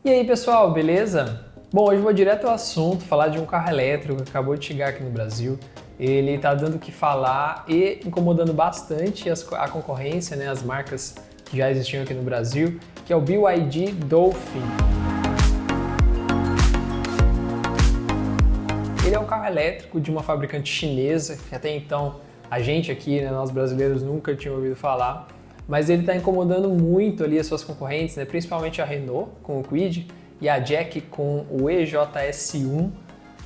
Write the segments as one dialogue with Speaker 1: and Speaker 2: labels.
Speaker 1: E aí pessoal, beleza? Bom, hoje eu vou direto ao assunto, falar de um carro elétrico que acabou de chegar aqui no Brasil. Ele está dando o que falar e incomodando bastante a concorrência, né, as marcas que já existiam aqui no Brasil, que é o BYD Dolphin. Ele é um carro elétrico de uma fabricante chinesa, que até então a gente aqui, né, nós brasileiros, nunca tinha ouvido falar. Mas ele está incomodando muito ali as suas concorrentes, né? Principalmente a Renault com o Kwid e a Jack com o EJS1,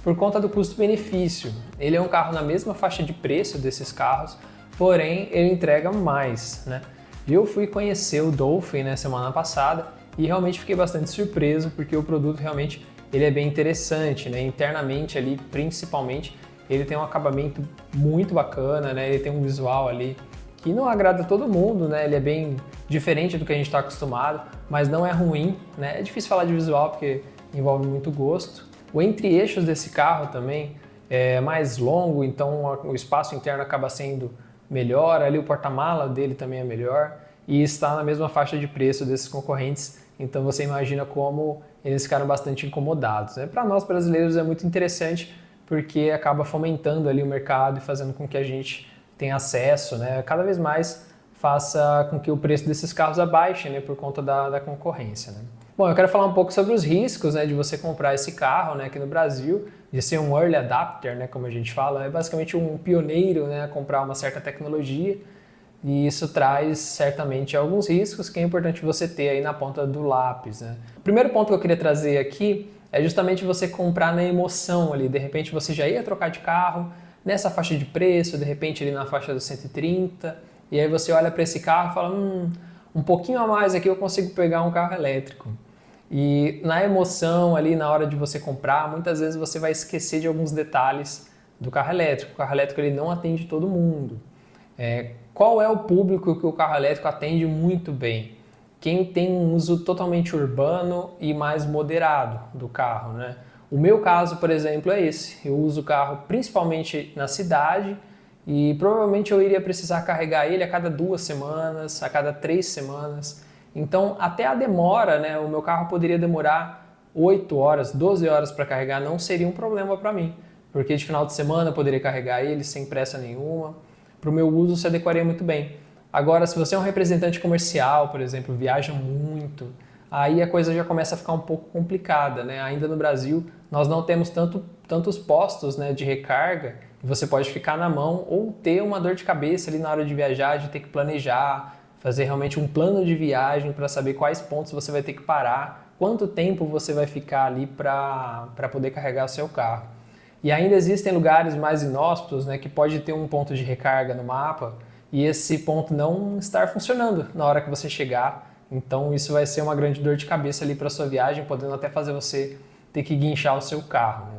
Speaker 1: por conta do custo-benefício. Ele é um carro na mesma faixa de preço desses carros, porém ele entrega mais, né? Eu fui conhecer o Dolphin, né, semana passada e realmente fiquei bastante surpreso porque o produto realmente ele é bem interessante, né? Internamente ali, principalmente, ele tem um acabamento muito bacana, né? Ele tem um visual ali que não agrada todo mundo, né? Ele é bem diferente do que a gente está acostumado, mas não é ruim, né? É difícil falar de visual porque envolve muito gosto. O entre-eixos desse carro também é mais longo, então o espaço interno acaba sendo melhor, ali o porta-mala dele também é melhor e está na mesma faixa de preço desses concorrentes, então você imagina como eles ficaram bastante incomodados, né? Para nós brasileiros é muito interessante porque acaba fomentando ali o mercado e fazendo com que a gente tem acesso, né, cada vez mais faça com que o preço desses carros abaixe, né, por conta da concorrência, né. Bom, eu quero falar um pouco sobre os riscos, né, de você comprar esse carro, né, aqui no Brasil, de ser um early adopter, né, como a gente fala, é basicamente um pioneiro, né, a comprar uma certa tecnologia e isso traz certamente alguns riscos que é importante você ter aí na ponta do lápis, né. O primeiro ponto que eu queria trazer aqui é justamente você comprar na emoção ali, de repente você já ia trocar de carro, nessa faixa de preço, de repente ali na faixa dos 130, e aí você olha para esse carro e fala, um pouquinho a mais aqui eu consigo pegar um carro elétrico. E na emoção ali, na hora de você comprar, muitas vezes você vai esquecer de alguns detalhes do carro elétrico. O carro elétrico ele não atende todo mundo. Qual é o público que o carro elétrico atende muito bem? Quem tem um uso totalmente urbano e mais moderado do carro, né? O meu caso, por exemplo, é esse. Eu uso o carro principalmente na cidade e provavelmente eu iria precisar carregar ele a cada 2 semanas, a cada 3 semanas. Então, até a demora, né? O meu carro poderia demorar 8 horas, 12 horas para carregar, não seria um problema para mim, porque de final de semana eu poderia carregar ele sem pressa nenhuma. Para o meu uso se adequaria muito bem. Agora, se você é um representante comercial, por exemplo, viaja muito, aí a coisa já começa a ficar um pouco complicada, né? Ainda no Brasil, nós não temos tantos postos, né, de recarga que você pode ficar na mão ou ter uma dor de cabeça ali na hora de viajar, de ter que planejar, fazer realmente um plano de viagem para saber quais pontos você vai ter que parar, quanto tempo você vai ficar ali para poder carregar o seu carro. E ainda existem lugares mais inóspitos, né, que pode ter um ponto de recarga no mapa e esse ponto não estar funcionando na hora que você chegar. Então isso vai ser uma grande dor de cabeça ali para sua viagem, podendo até fazer você ter que guinchar o seu carro, né?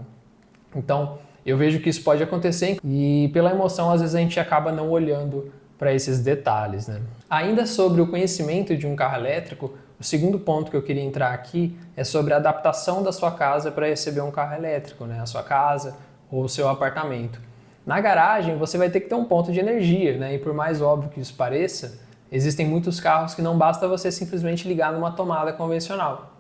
Speaker 1: Então eu vejo que isso pode acontecer e pela emoção às vezes a gente acaba não olhando para esses detalhes, né? Ainda sobre o conhecimento de um carro elétrico, o segundo ponto que eu queria entrar aqui é sobre a adaptação da sua casa para receber um carro elétrico, né? A sua casa ou o seu apartamento. Na garagem você vai ter que ter um ponto de energia, né? E por mais óbvio que isso pareça, existem muitos carros que não basta você simplesmente ligar numa tomada convencional.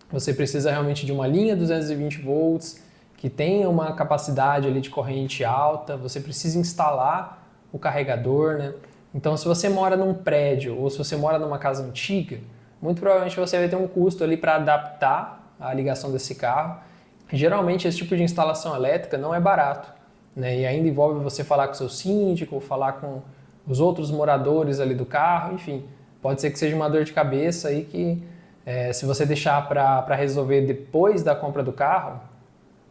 Speaker 1: Você precisa realmente de uma linha 220 volts, que tenha uma capacidade ali de corrente alta, você precisa instalar o carregador, né? Então se você mora num prédio ou se você mora numa casa antiga, muito provavelmente você vai ter um custo ali para adaptar a ligação desse carro. Geralmente esse tipo de instalação elétrica não é barato, né? E ainda envolve você falar com o seu síndico, falar com os outros moradores ali do carro, enfim, pode ser que seja uma dor de cabeça aí que se você deixar para resolver depois da compra do carro,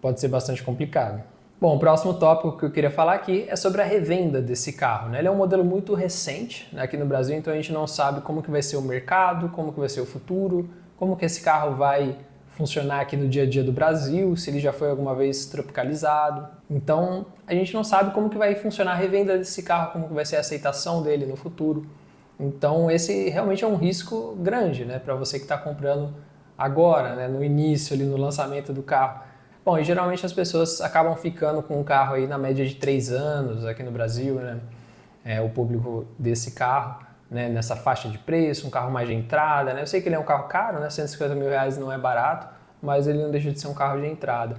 Speaker 1: pode ser bastante complicado. Bom, o próximo tópico que eu queria falar aqui é sobre a revenda desse carro, né? Ele é um modelo muito recente, né, aqui no Brasil, então a gente não sabe como que vai ser o mercado, como que vai ser o futuro, como que esse carro vai funcionar aqui no dia a dia do Brasil, se ele já foi alguma vez tropicalizado. Então, a gente não sabe como que vai funcionar a revenda desse carro, como que vai ser a aceitação dele no futuro. Então, esse realmente é um risco grande, né, para você que está comprando agora, né, no início, ali no lançamento do carro. Bom, e geralmente as pessoas acabam ficando com um carro aí na média de 3 anos aqui no Brasil, né, o público desse carro. né, nessa faixa de preço, um carro mais de entrada, né? Eu sei que ele é um carro caro, né? 150 mil reais não é barato, mas ele não deixa de ser um carro de entrada.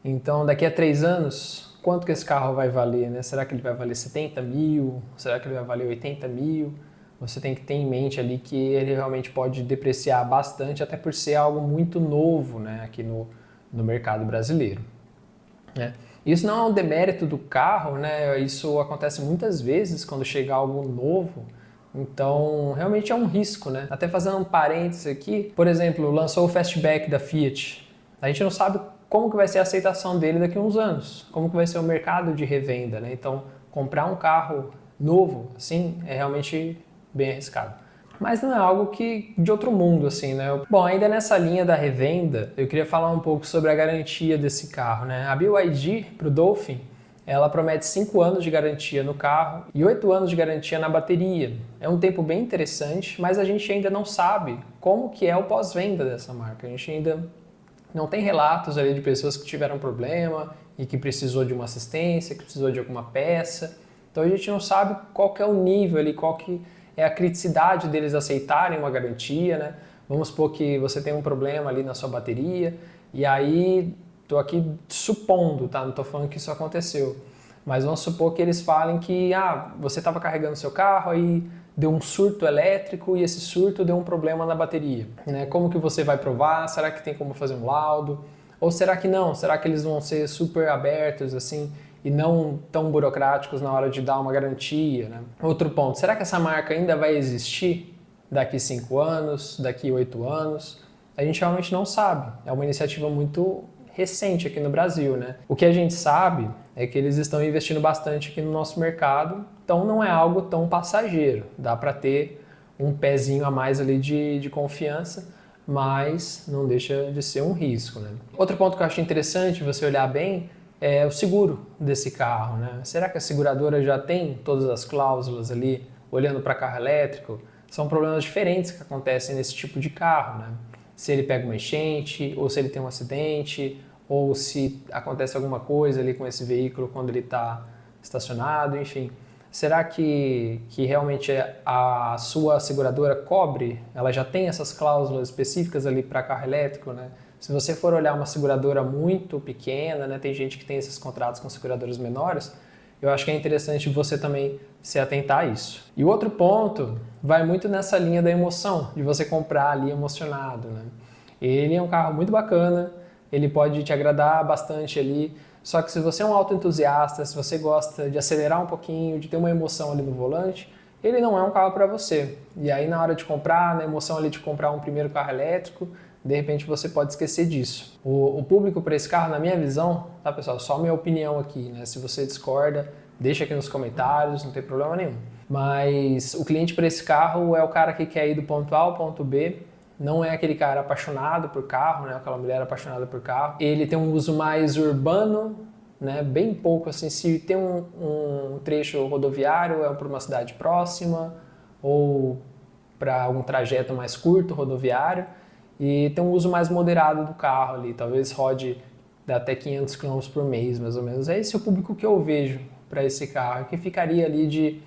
Speaker 1: Então, daqui a 3 anos, quanto que esse carro vai valer, né? Será que ele vai valer 70 mil? Será que ele vai valer 80 mil? Você tem que ter em mente ali que ele realmente pode depreciar bastante, até por ser algo muito novo, né, aqui no mercado brasileiro, né? Isso não é um demérito do carro, né? Isso acontece muitas vezes quando chega algo novo. Então, realmente é um risco, né? Até fazendo um parênteses aqui, por exemplo, lançou o Fastback da Fiat. A gente não sabe como que vai ser a aceitação dele daqui a uns anos, como que vai ser o mercado de revenda, né? Então, comprar um carro novo, assim, é realmente bem arriscado. Mas não é algo que de outro mundo, assim, né? Bom, ainda nessa linha da revenda, eu queria falar um pouco sobre a garantia desse carro, né? A BYD, para o Dolphin, ela promete 5 anos de garantia no carro e 8 anos de garantia na bateria. É um tempo bem interessante, mas a gente ainda não sabe como que é o pós-venda dessa marca. A gente ainda não tem relatos ali de pessoas que tiveram problema e que precisou de uma assistência, que precisou de alguma peça. Então a gente não sabe qual que é o nível ali, qual que é a criticidade deles aceitarem uma garantia, né? Vamos supor que você tem um problema ali na sua bateria e aí, tô aqui supondo, tá? Não tô falando que isso aconteceu, mas vamos supor que eles falem que você estava carregando seu carro aí deu um surto elétrico e esse surto deu um problema na bateria, né? Como que você vai provar? Será que tem como fazer um laudo? Ou será que não? Será que eles vão ser super abertos assim e não tão burocráticos na hora de dar uma garantia, né? Outro ponto, será que essa marca ainda vai existir daqui 5 anos, daqui 8 anos? A gente realmente não sabe. É uma iniciativa muito recente aqui no Brasil, né? O que a gente sabe é que eles estão investindo bastante aqui no nosso mercado, então não é algo tão passageiro. Dá para ter um pezinho a mais ali de confiança, mas não deixa de ser um risco, né? Outro ponto que eu acho interessante você olhar bem é o seguro desse carro, né? Será que a seguradora já tem todas as cláusulas ali, olhando para carro elétrico? São problemas diferentes que acontecem nesse tipo de carro, né? Se ele pega uma enchente, ou se ele tem um acidente, ou se acontece alguma coisa ali com esse veículo quando ele está estacionado, enfim. Será que realmente a sua seguradora cobre? Ela já tem essas cláusulas específicas ali para carro elétrico, né? Se você for olhar uma seguradora muito pequena, né, tem gente que tem esses contratos com seguradoras menores, eu acho que é interessante você também se atentar a isso. E o outro ponto vai muito nessa linha da emoção, de você comprar ali emocionado, né? Ele é um carro muito bacana, ele pode te agradar bastante ali, só que se você é um autoentusiasta, se você gosta de acelerar um pouquinho, de ter uma emoção ali no volante, ele não é um carro para você. E aí na hora de comprar, na emoção ali de comprar um primeiro carro elétrico, de repente você pode esquecer disso. O público para esse carro, na minha visão, tá pessoal, só minha opinião aqui, né? Se você discorda, deixa aqui nos comentários, não tem problema nenhum. Mas o cliente para esse carro é o cara que quer ir do ponto A ao ponto B, não é aquele cara apaixonado por carro, né? Aquela mulher apaixonada por carro. Ele tem um uso mais urbano, né? Bem pouco, assim, se tem um trecho rodoviário, é para uma cidade próxima ou para algum trajeto mais curto rodoviário. E tem um uso mais moderado do carro ali, talvez rode até 500 km por mês, mais ou menos. É esse o público que eu vejo para esse carro, que ficaria ali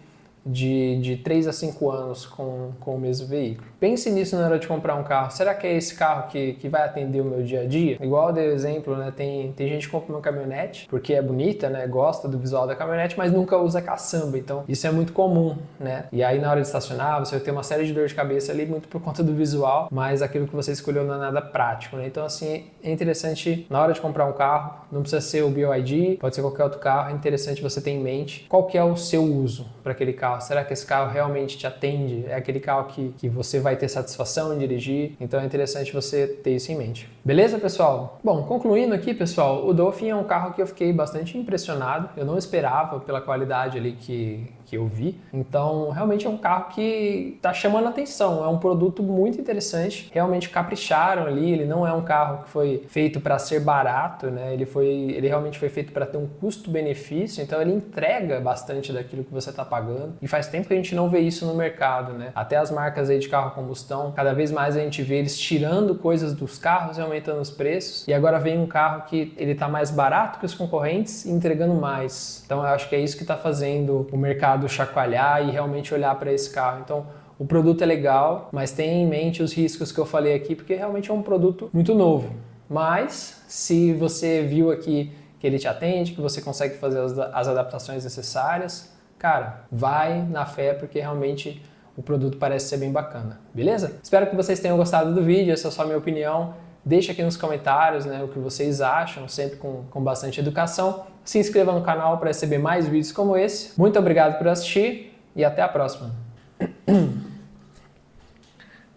Speaker 1: de 3 a 5 anos com o mesmo veículo. Pense nisso na hora de comprar um carro. Será que é esse carro que vai atender o meu dia a dia? Igual eu dei o exemplo, né? Tem gente que compra uma caminhonete porque é bonita, né? Gosta do visual da caminhonete, mas nunca usa caçamba. Então isso é muito comum, né? E aí na hora de estacionar você vai ter uma série de dor de cabeça ali muito por conta do visual, mas aquilo que você escolheu não é nada prático, né? Então assim, é interessante na hora de comprar um carro, não precisa ser o BYD, pode ser qualquer outro carro, é interessante você ter em mente qual que é o seu uso para aquele carro. Será que esse carro realmente te atende? É aquele carro que você vai ter satisfação em dirigir? Então é interessante você ter isso em mente. Beleza, pessoal? Bom, concluindo aqui, pessoal, o Dolphin é um carro que eu fiquei bastante impressionado. Eu não esperava pela qualidade ali que eu vi. Então, realmente é um carro que está chamando a atenção. É um produto muito interessante. Realmente capricharam ali. Ele não é um carro que foi feito para ser barato, né? Ele realmente foi feito para ter um custo-benefício. Então, ele entrega bastante daquilo que você está pagando. E faz tempo que a gente não vê isso no mercado, né? Até as marcas aí de carro a combustão, cada vez mais a gente vê eles tirando coisas dos carros e aumentando os preços. E agora vem um carro que ele está mais barato que os concorrentes e entregando mais. Então, eu acho que é isso que está fazendo o mercado chacoalhar e realmente olhar para esse carro. Então, O produto é legal, mas tenha em mente os riscos que eu falei aqui, porque realmente é um produto muito novo. Mas, se você viu aqui que ele te atende, que você consegue fazer as adaptações necessárias, cara, vai na fé, porque realmente o produto parece ser bem bacana, beleza? Espero que vocês tenham gostado do vídeo, essa é só a minha opinião. Deixa aqui nos comentários, né, o que vocês acham, sempre com bastante educação. Se inscreva no canal para receber mais vídeos como esse. Muito obrigado por assistir e até a próxima.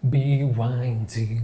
Speaker 1: BYD.